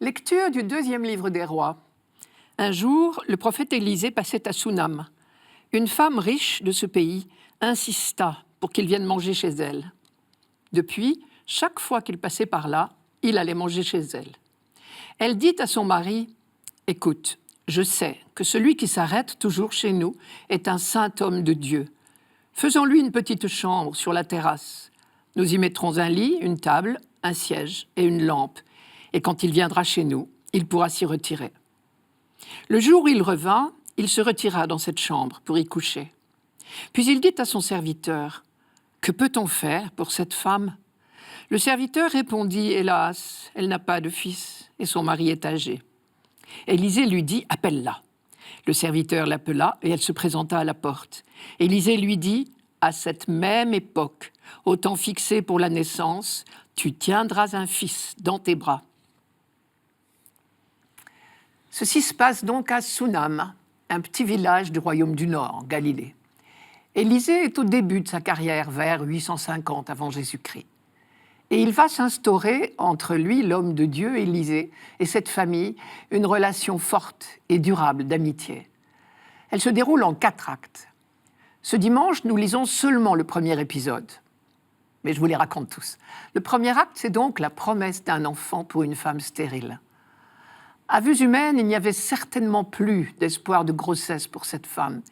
Lecture du 2e livre des Rois. Un jour, le prophète Élisée passait à Sunam. Une femme riche de ce pays insista pour qu'il vienne manger chez elle. Depuis, chaque fois qu'il passait par là, il allait manger chez elle. Elle dit à son mari, « Écoute, je sais que celui qui s'arrête toujours chez nous est un saint homme de Dieu. Faisons-lui une petite chambre sur la terrasse. Nous y mettrons un lit, une table, un siège et une lampe. Et quand il viendra chez nous, il pourra s'y retirer. » Le jour où il revint, il se retira dans cette chambre pour y coucher. Puis il dit à son serviteur, « Que peut-on faire pour cette femme ?» Le serviteur répondit, « Hélas, elle n'a pas de fils et son mari est âgé. » Élisée lui dit, « Appelle-la. » Le serviteur l'appela et elle se présenta à la porte. Élisée lui dit, « À cette même époque, au temps fixé pour la naissance, tu tiendras un fils dans tes bras. » Ceci se passe donc à Sunam, un petit village du royaume du Nord, en Galilée. Élisée est au début de sa carrière, vers 850 avant Jésus-Christ. Et il va s'instaurer entre lui, l'homme de Dieu, Élisée, et cette famille, une relation forte et durable d'amitié. Elle se déroule en 4 actes. Ce dimanche, nous lisons seulement le premier épisode. Mais je vous les raconte tous. Le premier acte, c'est donc la promesse d'un enfant pour une femme stérile. À vue humaine, il n'y avait certainement plus d'espoir de grossesse pour cette femme,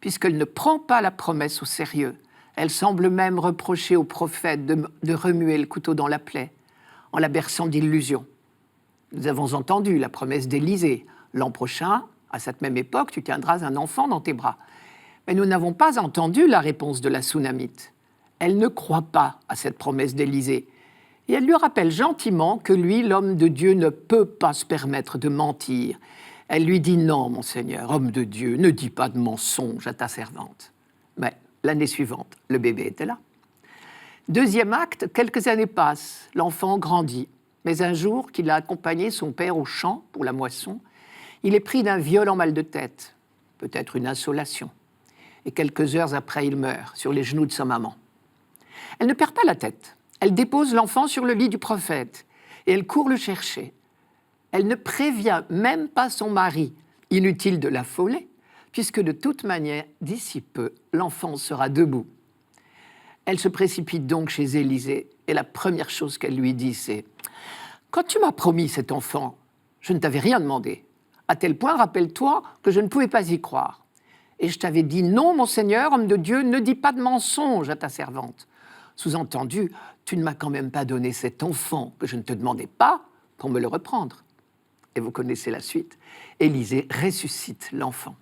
puisqu'elle ne prend pas la promesse au sérieux. Elle semble même reprocher au prophète de remuer le couteau dans la plaie, en la berçant d'illusions. Nous avons entendu la promesse d'Élisée. L'an prochain, à cette même époque, tu tiendras un enfant dans tes bras. Mais nous n'avons pas entendu la réponse de la Sunamite. Elle ne croit pas à cette promesse d'Élisée. Et elle lui rappelle gentiment que lui, l'homme de Dieu, ne peut pas se permettre de mentir. Elle lui dit « Non, mon Seigneur, homme de Dieu, ne dis pas de mensonge à ta servante. » Mais l'année suivante, le bébé était là. Deuxième acte, quelques années passent, l'enfant grandit. Mais un jour qu'il a accompagné son père au champ pour la moisson, il est pris d'un violent mal de tête, peut-être une insolation. Et quelques heures après, il meurt sur les genoux de sa maman. Elle ne perd pas la tête. Elle dépose l'enfant sur le lit du prophète et elle court le chercher. Elle ne prévient même pas son mari. Inutile de l'affoler, puisque de toute manière, d'ici peu, l'enfant sera debout. Elle se précipite donc chez Élisée et la première chose qu'elle lui dit, c'est « Quand tu m'as promis cet enfant, je ne t'avais rien demandé. À tel point, rappelle-toi que je ne pouvais pas y croire. Et je t'avais dit « Non, mon Seigneur, homme de Dieu, ne dis pas de mensonge à ta servante. » Sous-entendu, tu ne m'as quand même pas donné cet enfant que je ne te demandais pas pour me le reprendre. Et vous connaissez la suite. Élisée ressuscite l'enfant.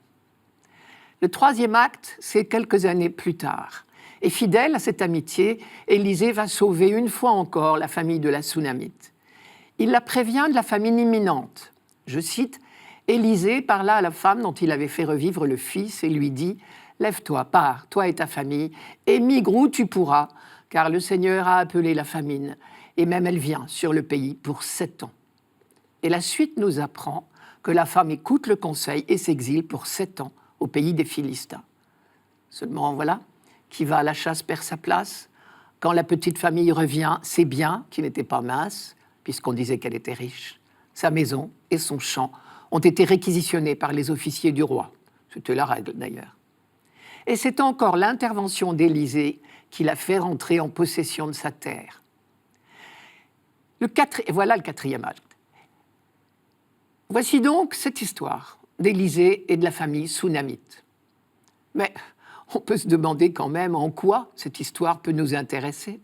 Le troisième acte, c'est quelques années plus tard. Et fidèle à cette amitié, Élisée va sauver une fois encore la famille de la Sunamite. Il la prévient de la famine imminente. Je cite, « Élisée parla à la femme dont il avait fait revivre le fils et lui dit « Lève-toi, pars, toi et ta famille, et migre où tu pourras, car le Seigneur a appelé la famine, et même elle vient sur le pays pour 7 ans. » Et la suite nous apprend que la femme écoute le conseil et s'exile pour 7 ans au pays des Philistins. Seulement, voilà, qui va à la chasse perd sa place. Quand la petite famille revient, ses biens, qui n'étaient pas minces, puisqu'on disait qu'elle était riche, sa maison et son champ ont été réquisitionnés par les officiers du roi. C'était la règle d'ailleurs. Et c'est encore l'intervention d'Élisée qui l'a fait rentrer en possession de sa terre. Voilà le 4e acte. Voici donc cette histoire d'Élisée et de la famille Sunamite. Mais on peut se demander quand même en quoi cette histoire peut nous intéresser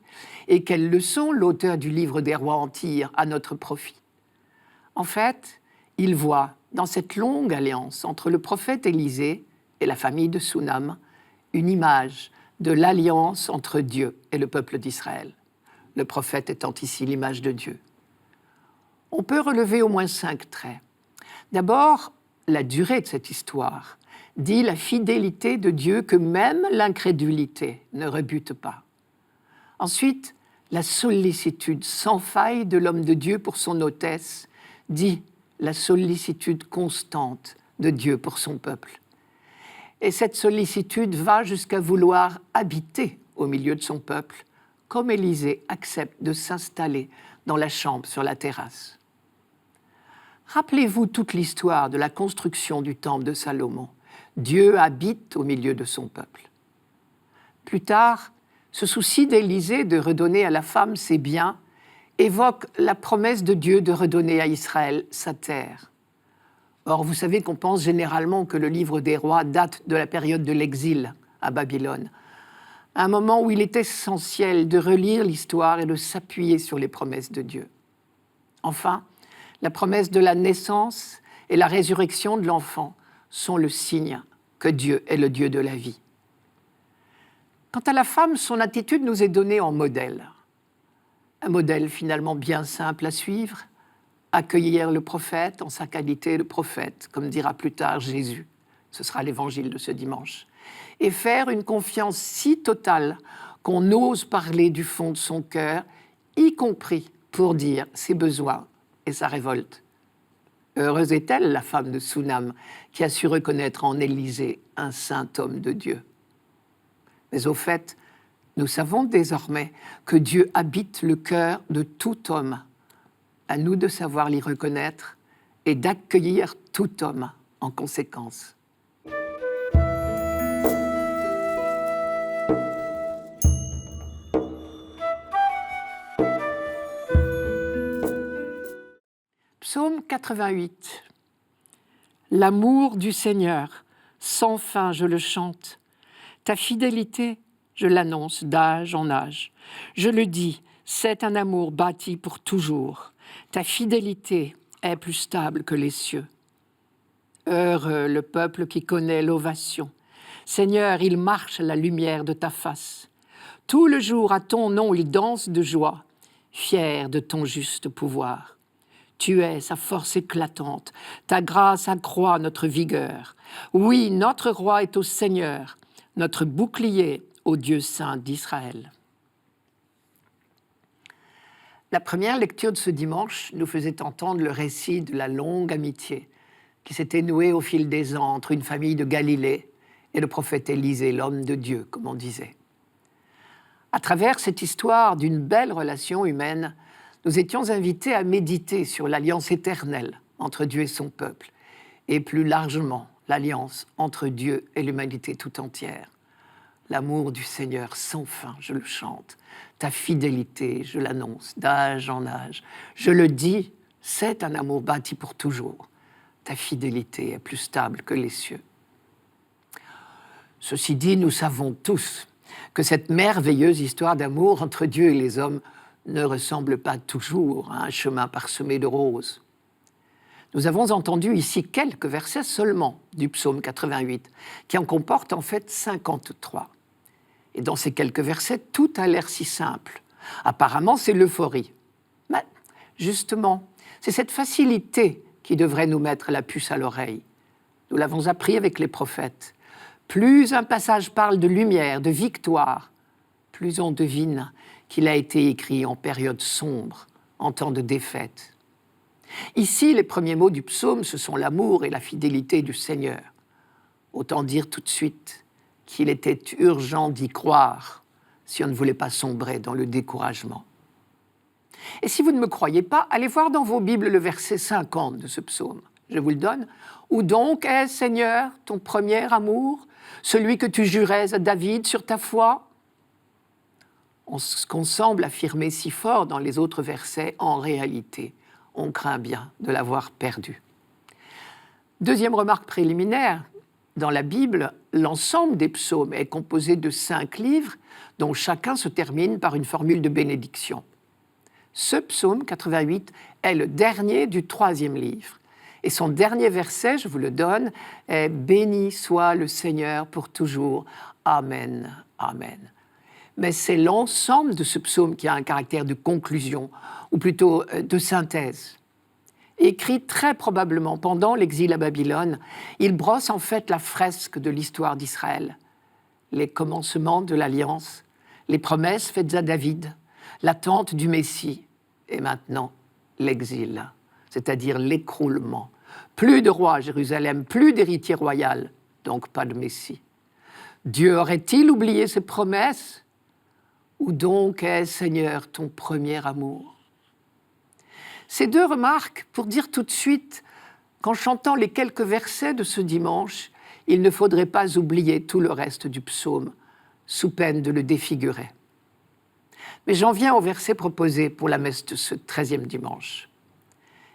et quelles leçons l'auteur du livre des Rois en tire à notre profit. En fait, il voit dans cette longue alliance entre le prophète Élisée et la famille de Sunam une image de l'alliance entre Dieu et le peuple d'Israël, le prophète étant ici l'image de Dieu. On peut relever au moins 5 traits. D'abord, la durée de cette histoire dit la fidélité de Dieu que même l'incrédulité ne rebute pas. Ensuite, la sollicitude sans faille de l'homme de Dieu pour son hôtesse dit la sollicitude constante de Dieu pour son peuple. Et cette sollicitude va jusqu'à vouloir habiter au milieu de son peuple, comme Élisée accepte de s'installer dans la chambre sur la terrasse. Rappelez-vous toute l'histoire de la construction du temple de Salomon. Dieu habite au milieu de son peuple. Plus tard, ce souci d'Élisée de redonner à la femme ses biens évoque la promesse de Dieu de redonner à Israël sa terre. Or, vous savez qu'on pense généralement que le livre des rois date de la période de l'exil à Babylone, un moment où il est essentiel de relire l'histoire et de s'appuyer sur les promesses de Dieu. Enfin, la promesse de la naissance et la résurrection de l'enfant sont le signe que Dieu est le Dieu de la vie. Quant à la femme, son attitude nous est donnée en modèle. Un modèle finalement bien simple à suivre, accueillir le prophète en sa qualité de prophète, comme dira plus tard Jésus, ce sera l'évangile de ce dimanche, et faire une confiance si totale qu'on ose parler du fond de son cœur, y compris pour dire ses besoins et sa révolte. Heureuse est-elle, la femme de Sunam, qui a su reconnaître en Élisée un saint homme de Dieu. Mais au fait, nous savons désormais que Dieu habite le cœur de tout homme. À nous de savoir l'y reconnaître et d'accueillir tout homme en conséquence. Psaume 88. L'amour du Seigneur, sans fin je le chante. Ta fidélité, je l'annonce d'âge en âge. Je le dis, c'est un amour bâti pour toujours. Ta fidélité est plus stable que les cieux. Heureux le peuple qui connaît l'ovation. Seigneur, il marche à la lumière de ta face. Tout le jour à ton nom, il danse de joie, fier de ton juste pouvoir. Tu es sa force éclatante, ta grâce accroît notre vigueur. Oui, notre roi est au Seigneur, notre bouclier au Dieu saint d'Israël. La première lecture de ce dimanche nous faisait entendre le récit de la longue amitié qui s'était nouée au fil des ans entre une famille de Galilée et le prophète Élisée, l'homme de Dieu, comme on disait. À travers cette histoire d'une belle relation humaine, nous étions invités à méditer sur l'alliance éternelle entre Dieu et son peuple, et plus largement l'alliance entre Dieu et l'humanité tout entière. L'amour du Seigneur sans fin, je le chante. Ta fidélité, je l'annonce d'âge en âge. Je le dis, c'est un amour bâti pour toujours. Ta fidélité est plus stable que les cieux. Ceci dit, nous savons tous que cette merveilleuse histoire d'amour entre Dieu et les hommes ne ressemble pas toujours à un chemin parsemé de roses. Nous avons entendu ici quelques versets seulement du psaume 88, qui en comporte en fait 53. Et dans ces quelques versets, tout a l'air si simple. Apparemment, c'est l'euphorie. Mais justement, c'est cette facilité qui devrait nous mettre la puce à l'oreille. Nous l'avons appris avec les prophètes. Plus un passage parle de lumière, de victoire, plus on devine qu'il a été écrit en période sombre, en temps de défaite. Ici, les premiers mots du psaume, ce sont l'amour et la fidélité du Seigneur. Autant dire tout de suite qu'il était urgent d'y croire si on ne voulait pas sombrer dans le découragement. Et si vous ne me croyez pas, allez voir dans vos Bibles le verset 50 de ce psaume. Je vous le donne. « Où donc est, Seigneur, ton premier amour, celui que tu jurais à David sur ta foi ?» Ce qu'on semble affirmer si fort dans les autres versets, en réalité, on craint bien de l'avoir perdu. Deuxième remarque préliminaire, dans la Bible, l'ensemble des psaumes est composé de 5 livres, dont chacun se termine par une formule de bénédiction. Ce psaume 88 est le dernier du 3e livre. Et son dernier verset, je vous le donne, est « Béni soit le Seigneur pour toujours. Amen. Amen ». Mais c'est l'ensemble de ce psaume qui a un caractère de conclusion, ou plutôt de synthèse. Écrit très probablement pendant l'exil à Babylone, il brosse en fait la fresque de l'histoire d'Israël. Les commencements de l'Alliance, les promesses faites à David, l'attente du Messie, et maintenant l'exil, c'est-à-dire l'écroulement. Plus de roi à Jérusalem, plus d'héritier royal, donc pas de Messie. Dieu aurait-il oublié ses promesses ? Où donc est, Seigneur, ton premier amour ? Ces deux remarques pour dire tout de suite qu'en chantant les quelques versets de ce dimanche, il ne faudrait pas oublier tout le reste du psaume, sous peine de le défigurer. Mais j'en viens aux versets proposés pour la messe de ce 13e dimanche.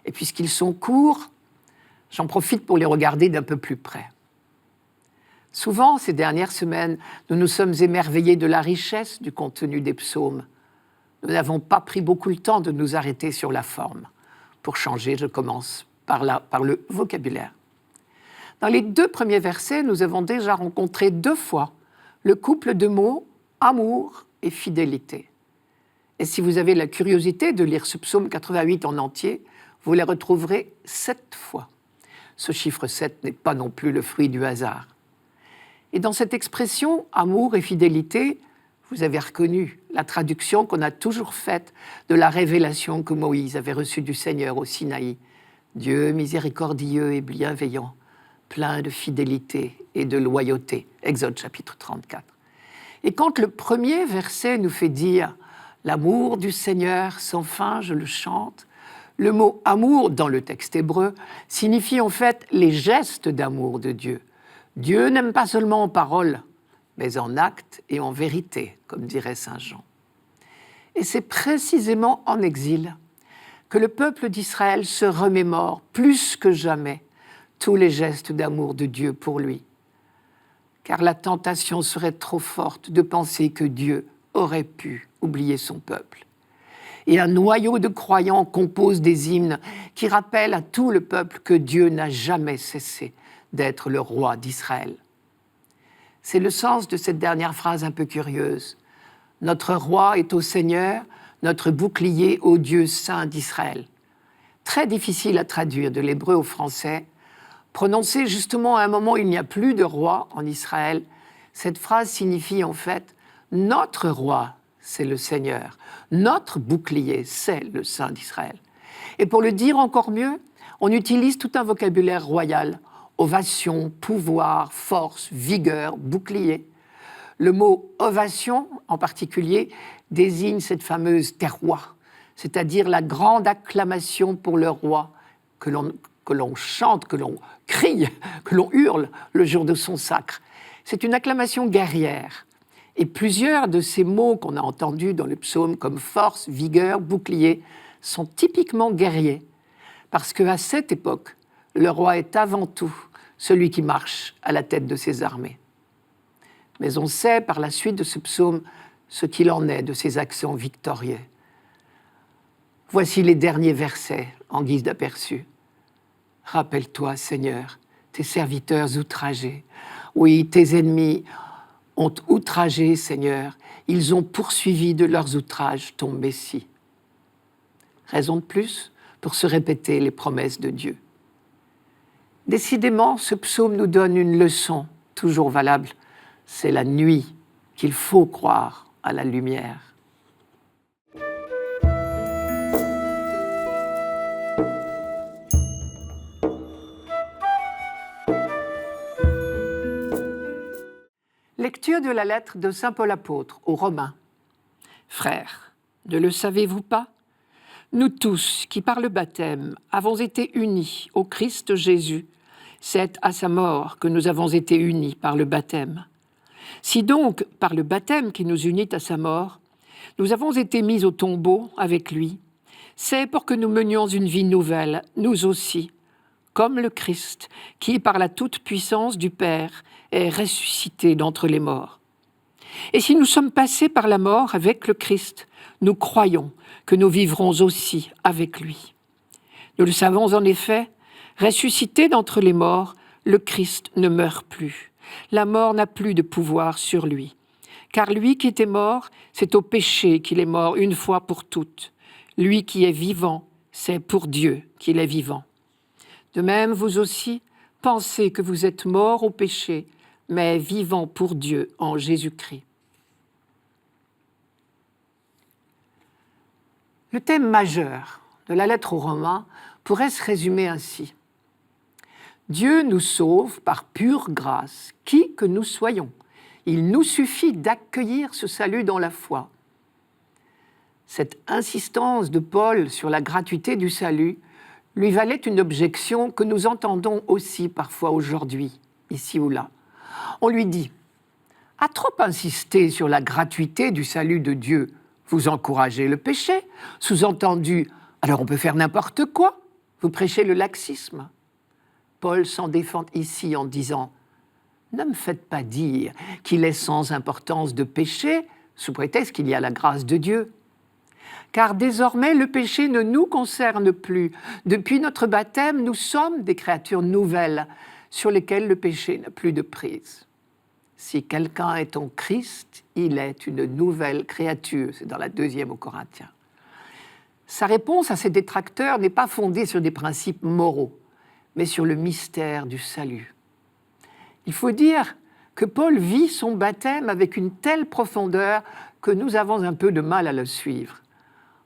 Et puisqu'ils sont courts, j'en profite pour les regarder d'un peu plus près. Souvent, ces dernières semaines, nous nous sommes émerveillés de la richesse du contenu des psaumes. Nous n'avons pas pris beaucoup le temps de nous arrêter sur la forme. Pour changer, je commence par le vocabulaire. Dans les 2 premiers versets, nous avons déjà rencontré 2 fois le couple de mots « amour » et « fidélité ». Et si vous avez la curiosité de lire ce psaume 88 en entier, vous les retrouverez 7 fois. Ce chiffre 7 n'est pas non plus le fruit du hasard. Et dans cette expression « amour » et « fidélité », vous avez reconnu la traduction qu'on a toujours faite de la révélation que Moïse avait reçue du Seigneur au Sinaï. Dieu miséricordieux et bienveillant, plein de fidélité et de loyauté. Exode chapitre 34. Et quand le premier verset nous fait dire « L'amour du Seigneur sans fin, je le chante », le mot « amour » dans le texte hébreu signifie en fait les gestes d'amour de Dieu. Dieu n'aime pas seulement en parole, mais en acte et en vérité, comme dirait saint Jean. Et c'est précisément en exil que le peuple d'Israël se remémore plus que jamais tous les gestes d'amour de Dieu pour lui. Car la tentation serait trop forte de penser que Dieu aurait pu oublier son peuple. Et un noyau de croyants compose des hymnes qui rappellent à tout le peuple que Dieu n'a jamais cessé d'être le roi d'Israël. C'est le sens de cette dernière phrase un peu curieuse. Notre roi est au Seigneur, notre bouclier au Dieu saint d'Israël. Très difficile à traduire de l'hébreu au français. Prononcée justement à un moment où il n'y a plus de roi en Israël, cette phrase signifie en fait « notre roi, c'est le Seigneur, notre bouclier, c'est le Saint d'Israël ». Et pour le dire encore mieux, on utilise tout un vocabulaire royal, ovation, pouvoir, force, vigueur, bouclier. Le mot ovation, en particulier, désigne cette fameuse terroir, c'est-à-dire la grande acclamation pour le roi que l'on chante, que l'on crie, que l'on hurle le jour de son sacre. C'est une acclamation guerrière. Et plusieurs de ces mots qu'on a entendus dans le psaume, comme force, vigueur, bouclier, sont typiquement guerriers. Parce qu'à cette époque, le roi est avant tout celui qui marche à la tête de ses armées. Mais on sait par la suite de ce psaume ce qu'il en est de ses accents victorieux. Voici les derniers versets en guise d'aperçu. Rappelle-toi, Seigneur, tes serviteurs outragés. Oui, tes ennemis ont outragé, Seigneur. Ils ont poursuivi de leurs outrages ton Messie. Raison de plus pour se répéter les promesses de Dieu. Décidément, ce psaume nous donne une leçon toujours valable. C'est la nuit qu'il faut croire à la lumière. Lecture de la lettre de saint Paul apôtre aux Romains. Frères, ne le savez-vous pas ? Nous tous, qui par le baptême avons été unis au Christ Jésus, c'est à sa mort que nous avons été unis par le baptême. Si donc, par le baptême qui nous unit à sa mort, nous avons été mis au tombeau avec lui, c'est pour que nous menions une vie nouvelle, nous aussi, comme le Christ, qui, par la toute-puissance du Père, est ressuscité d'entre les morts. Et si nous sommes passés par la mort avec le Christ, nous croyons que nous vivrons aussi avec lui. Nous le savons en effet, ressuscité d'entre les morts, le Christ ne meurt plus. La mort n'a plus de pouvoir sur lui. Car lui qui était mort, c'est au péché qu'il est mort une fois pour toutes. Lui qui est vivant, c'est pour Dieu qu'il est vivant. De même, vous aussi, pensez que vous êtes morts au péché, mais vivants pour Dieu en Jésus-Christ. Le thème majeur de la lettre aux Romains pourrait se résumer ainsi. Dieu nous sauve par pure grâce, qui que nous soyons. Il nous suffit d'accueillir ce salut dans la foi. Cette insistance de Paul sur la gratuité du salut lui valait une objection que nous entendons aussi parfois aujourd'hui, ici ou là. On lui dit « À trop insister sur la gratuité du salut de Dieu, vous encouragez le péché, sous-entendu, alors on peut faire n'importe quoi, vous prêchez le laxisme. » Paul s'en défend ici en disant « Ne me faites pas dire qu'il est sans importance de pécher, sous prétexte qu'il y a la grâce de Dieu. Car désormais, le péché ne nous concerne plus. Depuis notre baptême, nous sommes des créatures nouvelles sur lesquelles le péché n'a plus de prise. Si quelqu'un est en Christ, il est une nouvelle créature. » C'est dans la 2e aux Corinthiens. Sa réponse à ses détracteurs n'est pas fondée sur des principes moraux, mais sur le mystère du salut. Il faut dire que Paul vit son baptême avec une telle profondeur que nous avons un peu de mal à le suivre.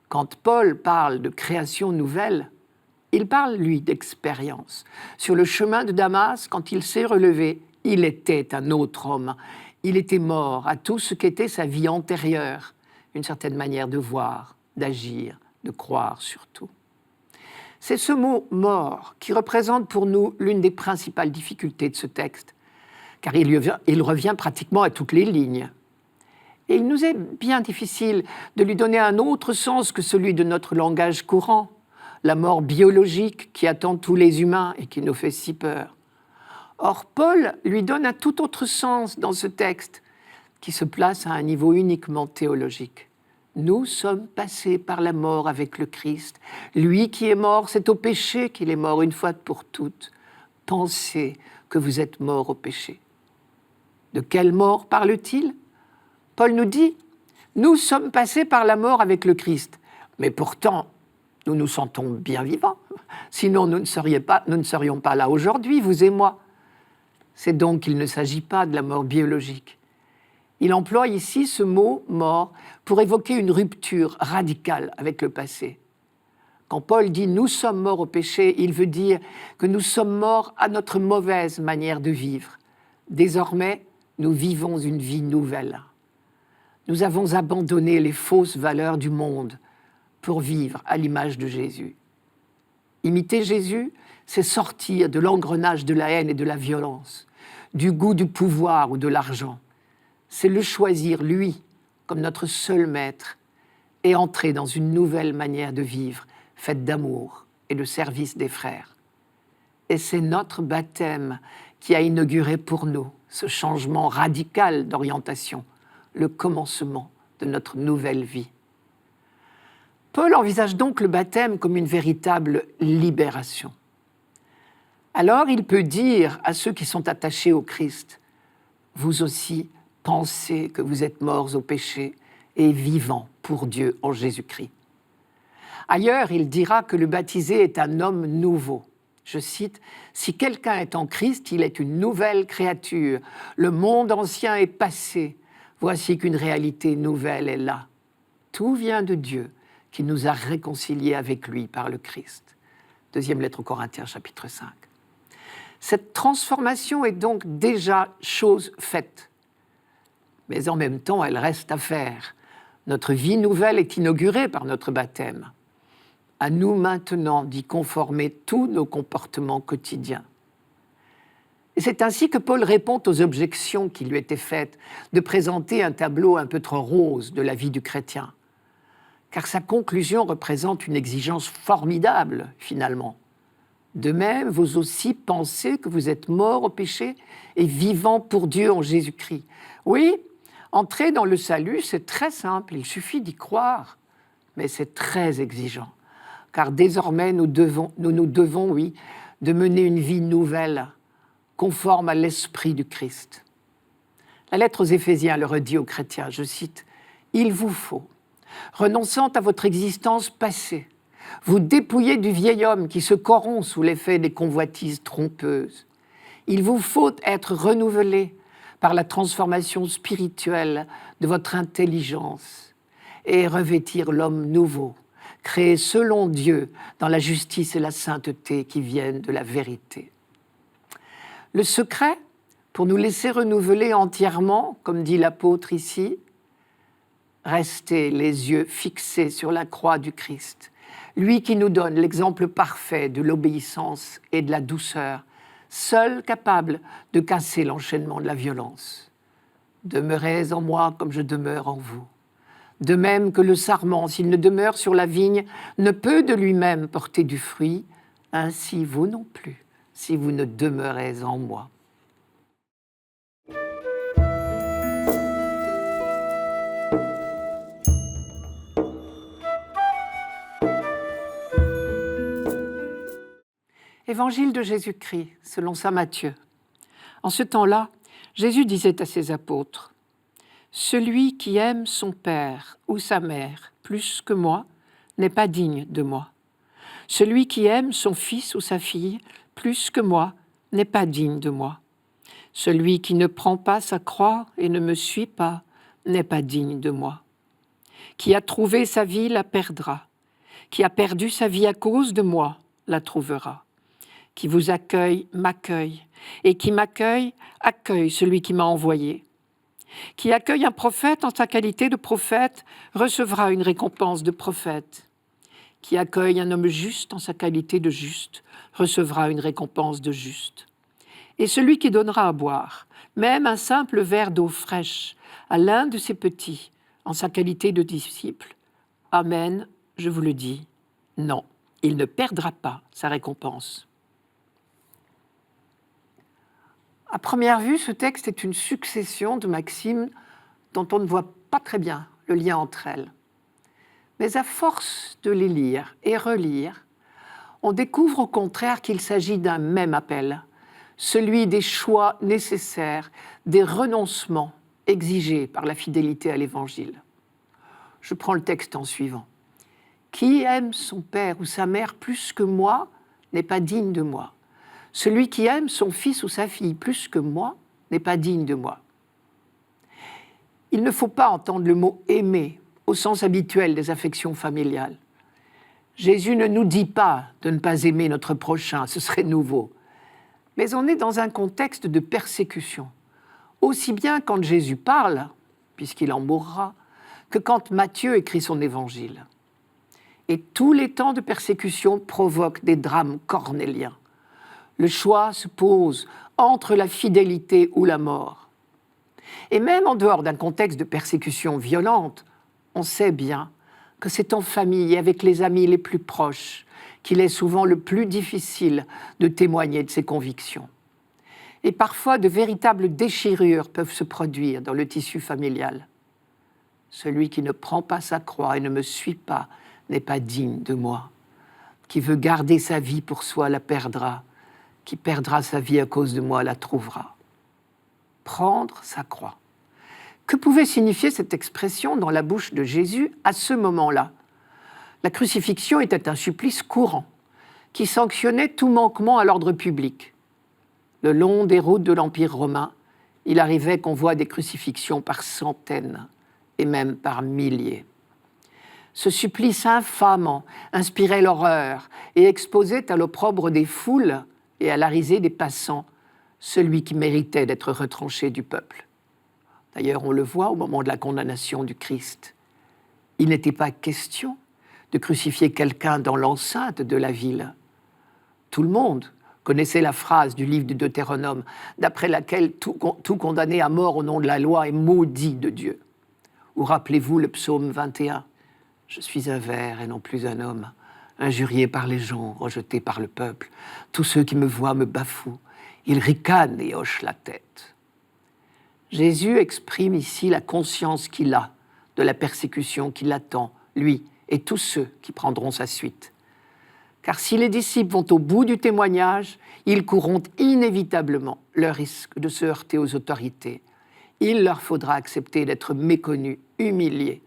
Quand Paul parle de création nouvelle, il parle, lui, d'expérience. Sur le chemin de Damas, quand il s'est relevé, il était un autre homme. Il était mort à tout ce qu'était sa vie antérieure, une certaine manière de voir, d'agir, de croire surtout. C'est ce mot « mort » qui représente pour nous l'une des principales difficultés de ce texte, car il revient pratiquement à toutes les lignes. Et il nous est bien difficile de lui donner un autre sens que celui de notre langage courant, la mort biologique qui attend tous les humains et qui nous fait si peur. Or, Paul lui donne un tout autre sens dans ce texte, qui se place à un niveau uniquement théologique. Nous sommes passés par la mort avec le Christ. Lui qui est mort, c'est au péché qu'il est mort une fois pour toutes. Pensez que vous êtes morts au péché. De quelle mort parle-t-il ? Paul nous dit « Nous sommes passés par la mort avec le Christ, mais pourtant, nous nous sentons bien vivants. Sinon, nous ne serions pas là aujourd'hui, vous et moi. » C'est donc qu'il ne s'agit pas de la mort biologique. Il emploie ici ce mot « mort » pour évoquer une rupture radicale avec le passé. Quand Paul dit « nous sommes morts au péché », il veut dire que nous sommes morts à notre mauvaise manière de vivre. Désormais, nous vivons une vie nouvelle. Nous avons abandonné les fausses valeurs du monde pour vivre à l'image de Jésus. Imiter Jésus, c'est sortir de l'engrenage de la haine et de la violence, du goût du pouvoir ou de l'argent. C'est le choisir, lui, comme notre seul maître, et entrer dans une nouvelle manière de vivre, faite d'amour et de service des frères. Et c'est notre baptême qui a inauguré pour nous ce changement radical d'orientation, le commencement de notre nouvelle vie. Paul envisage donc le baptême comme une véritable libération. Alors il peut dire à ceux qui sont attachés au Christ, « Vous aussi pensez que vous êtes morts au péché et vivants pour Dieu en Jésus-Christ. » Ailleurs, il dira que le baptisé est un homme nouveau. Je cite, « Si quelqu'un est en Christ, il est une nouvelle créature. Le monde ancien est passé. Voici qu'une réalité nouvelle est là. Tout vient de Dieu qui nous a réconciliés avec lui par le Christ. » Deuxième lettre aux Corinthiens, chapitre 5. Cette transformation est donc déjà chose faite. Mais en même temps, elle reste à faire. Notre vie nouvelle est inaugurée par notre baptême. À nous maintenant d'y conformer tous nos comportements quotidiens. Et c'est ainsi que Paul répond aux objections qui lui étaient faites de présenter un tableau un peu trop rose de la vie du chrétien. Car sa conclusion représente une exigence formidable, finalement. De même, vous aussi pensez que vous êtes morts au péché et vivants pour Dieu en Jésus-Christ. Oui, entrer dans le salut, c'est très simple, il suffit d'y croire. Mais c'est très exigeant, car désormais nous devons, de mener une vie nouvelle, conforme à l'esprit du Christ. La lettre aux Éphésiens le redit aux chrétiens, je cite, « Il vous faut, renonçant à votre existence passée, vous dépouiller du vieil homme qui se corrompt sous l'effet des convoitises trompeuses. Il vous faut être renouvelé par la transformation spirituelle de votre intelligence et revêtir l'homme nouveau, créé selon Dieu dans la justice et la sainteté qui viennent de la vérité. » Le secret, pour nous laisser renouveler entièrement, comme dit l'apôtre ici, rester les yeux fixés sur la croix du Christ, lui qui nous donne l'exemple parfait de l'obéissance et de la douceur, seul capable de casser l'enchaînement de la violence. Demeurez en moi comme je demeure en vous. De même que le sarment, s'il ne demeure sur la vigne, ne peut de lui-même porter du fruit, ainsi vous non plus, si vous ne demeurez en moi. Évangile de Jésus-Christ, selon saint Matthieu. En ce temps-là, Jésus disait à ses apôtres, « Celui qui aime son père ou sa mère plus que moi n'est pas digne de moi. Celui qui aime son fils ou sa fille plus que moi n'est pas digne de moi. Celui qui ne prend pas sa croix et ne me suit pas n'est pas digne de moi. Qui a trouvé sa vie la perdra. Qui a perdu sa vie à cause de moi la trouvera. Qui vous accueille, m'accueille, et qui m'accueille, accueille celui qui m'a envoyé. Qui accueille un prophète en sa qualité de prophète recevra une récompense de prophète. Qui accueille un homme juste en sa qualité de juste recevra une récompense de juste. Et celui qui donnera à boire, même un simple verre d'eau fraîche, à l'un de ses petits, en sa qualité de disciple, amen, je vous le dis, non, il ne perdra pas sa récompense. » À première vue, ce texte est une succession de maximes dont on ne voit pas très bien le lien entre elles. Mais à force de les lire et relire, on découvre au contraire qu'il s'agit d'un même appel, celui des choix nécessaires, des renoncements exigés par la fidélité à l'Évangile. Je prends le texte en suivant. « Qui aime son père ou sa mère plus que moi n'est pas digne de moi. Celui qui aime son fils ou sa fille plus que moi n'est pas digne de moi. » Il ne faut pas entendre le mot « aimer » au sens habituel des affections familiales. Jésus ne nous dit pas de ne pas aimer notre prochain, ce serait nouveau. Mais on est dans un contexte de persécution, aussi bien quand Jésus parle, puisqu'il en mourra, que quand Matthieu écrit son évangile. Et tous les temps de persécution provoquent des drames cornéliens. Le choix se pose entre la fidélité ou la mort. Et même en dehors d'un contexte de persécution violente, on sait bien que c'est en famille et avec les amis les plus proches qu'il est souvent le plus difficile de témoigner de ses convictions. Et parfois, de véritables déchirures peuvent se produire dans le tissu familial. Celui qui ne prend pas sa croix et ne me suit pas n'est pas digne de moi. Qui veut garder sa vie pour soi la perdra. Qui perdra sa vie à cause de moi la trouvera. Prendre sa croix. Que pouvait signifier cette expression dans la bouche de Jésus à ce moment-là ? La crucifixion était un supplice courant qui sanctionnait tout manquement à l'ordre public. Le long des routes de l'Empire romain, il arrivait qu'on voit des crucifixions par centaines et même par milliers. Ce supplice infamant inspirait l'horreur et exposait à l'opprobre des foules et à la risée des passants celui qui méritait d'être retranché du peuple. D'ailleurs, on le voit au moment de la condamnation du Christ. Il n'était pas question de crucifier quelqu'un dans l'enceinte de la ville. Tout le monde connaissait la phrase du livre du Deutéronome, d'après laquelle tout condamné à mort au nom de la loi est maudit de Dieu. Ou rappelez-vous le psaume 21. « Je suis un ver et non plus un homme, injurié par les gens, rejeté par le peuple. Tous ceux qui me voient me bafouent. Ils ricanent et hochent la tête. » Jésus exprime ici la conscience qu'il a de la persécution qui l'attend, lui et tous ceux qui prendront sa suite. Car si les disciples vont au bout du témoignage, ils courront inévitablement le risque de se heurter aux autorités. Il leur faudra accepter d'être méconnus, humiliés.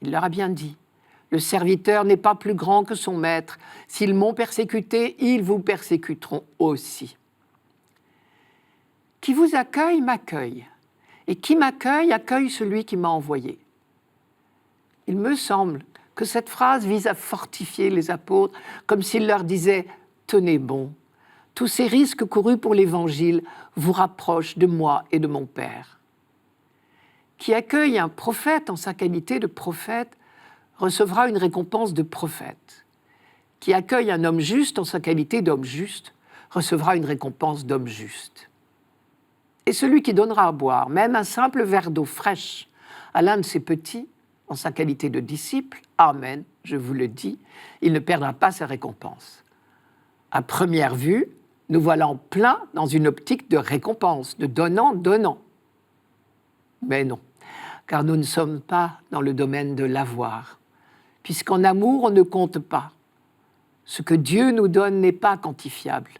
Il leur a bien dit, « Le serviteur n'est pas plus grand que son maître. S'ils m'ont persécuté, ils vous persécuteront aussi. » Qui vous accueille, m'accueille. Et qui m'accueille, accueille celui qui m'a envoyé. Il me semble que cette phrase vise à fortifier les apôtres, comme s'il leur disait « Tenez bon, tous ces risques courus pour l'Évangile vous rapprochent de moi et de mon Père. » Qui accueille un prophète en sa qualité de prophète recevra une récompense de prophète. Qui accueille un homme juste en sa qualité d'homme juste recevra une récompense d'homme juste. Et celui qui donnera à boire, même un simple verre d'eau fraîche, à l'un de ses petits, en sa qualité de disciple, amen, je vous le dis, il ne perdra pas sa récompense. À première vue, nous voilà en plein dans une optique de récompense, de donnant-donnant. Mais non, car nous ne sommes pas dans le domaine de l'avoir, puisqu'en amour, on ne compte pas. Ce que Dieu nous donne n'est pas quantifiable,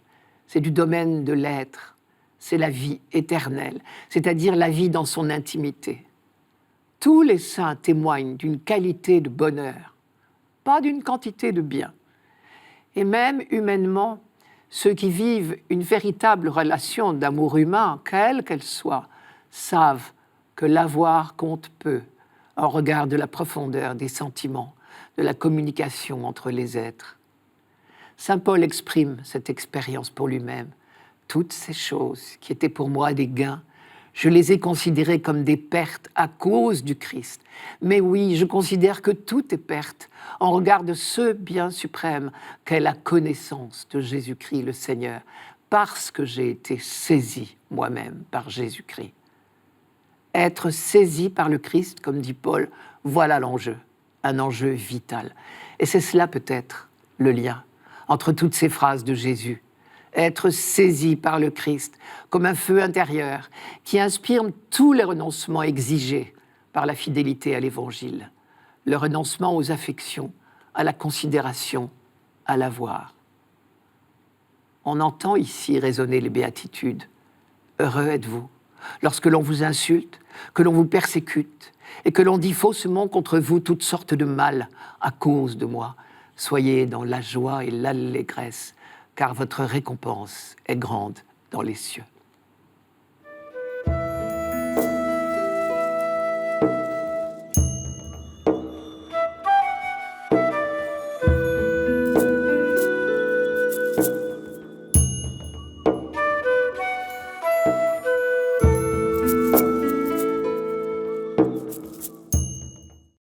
c'est du domaine de l'être, c'est la vie éternelle, c'est-à-dire la vie dans son intimité. Tous les saints témoignent d'une qualité de bonheur, pas d'une quantité de bien. Et même humainement, ceux qui vivent une véritable relation d'amour humain, quelle qu'elle soit, savent que l'avoir compte peu en regard de la profondeur des sentiments, de la communication entre les êtres. Saint Paul exprime cette expérience pour lui-même. Toutes ces choses qui étaient pour moi des gains, je les ai considérées comme des pertes à cause du Christ. Mais oui, je considère que tout est perte en regard de ce bien suprême qu'est la connaissance de Jésus-Christ le Seigneur, parce que j'ai été saisi moi-même par Jésus-Christ. Être saisi par le Christ, comme dit Paul, voilà l'enjeu, un enjeu vital. Et c'est cela peut-être le lien entre toutes ces phrases de Jésus. Être saisi par le Christ comme un feu intérieur qui inspire tous les renoncements exigés par la fidélité à l'Évangile, le renoncement aux affections, à la considération, à l'avoir. On entend ici résonner les béatitudes. Heureux êtes-vous lorsque l'on vous insulte, que l'on vous persécute et que l'on dit faussement contre vous toutes sortes de mal à cause de moi. Soyez dans la joie et l'allégresse, car votre récompense est grande dans les cieux.